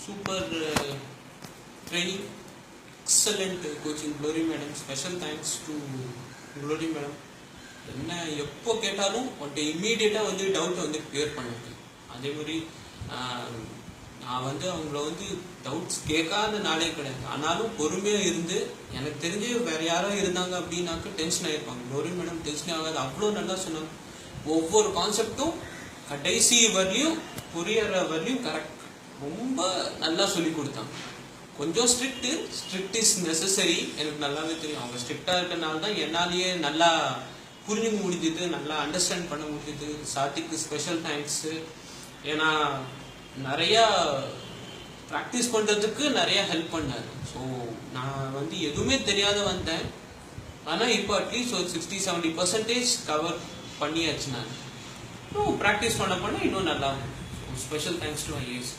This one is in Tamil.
super training, excellent coaching. Glory madam, special thanks to Glory madam. என்ன எப்போ கேட்டாலும் உன்ட்ட இம்மீடியட்டாக வந்து டவுட்டை வந்து கிளியர் பண்ணுது. அதே மாதிரி நான் வந்து அவங்கள வந்து டவுட்ஸ் கேட்காத நாளே கிடையாது. ஆனாலும் பொறுமையாக இருந்து எனக்கு தெரிஞ்சு வேற யாரோ இருந்தாங்க அப்படின்னாக்க டென்ஷன் ஆகிருப்பாங்க. குளோரி மேடம் டென்ஷன் ஆகாது, அவ்வளோ நல்லா சொன்னாங்க. ஒவ்வொரு கான்செப்டும் கடைசி வரலையும் புரியற வரலையும் கரெக்ட் ரொம்ப நல்லா சொல்லி கொடுத்தாங்க. கொஞ்சம் ஸ்ட்ரிக்ட் இஸ் நெசசரி, எனக்கு நல்லாவே தெரியும். அவங்க ஸ்ட்ரிக்டாக இருக்கனால தான் என்னாலேயே நல்லா புரிஞ்சுக்க முடிஞ்சுது, நல்லா அண்டர்ஸ்டாண்ட் பண்ண முடிஞ்சுது. சாத்திக்கு ஸ்பெஷல் தேங்க்ஸு. ஏன்னா நிறையா ப்ராக்டிஸ் பண்ணுறதுக்கு நிறையா ஹெல்ப் பண்ணார். ஸோ நான் வந்து எதுவுமே தெரியாத வந்தேன், ஆனால் இப்போ அட்லீஸ்ட் ஒரு 60-70% கவர் பண்ணியாச்சு. நான் இன்னும் ப்ராக்டிஸ் பண்ண இன்னும் நல்லா இருக்கும். Special thanks to IAS.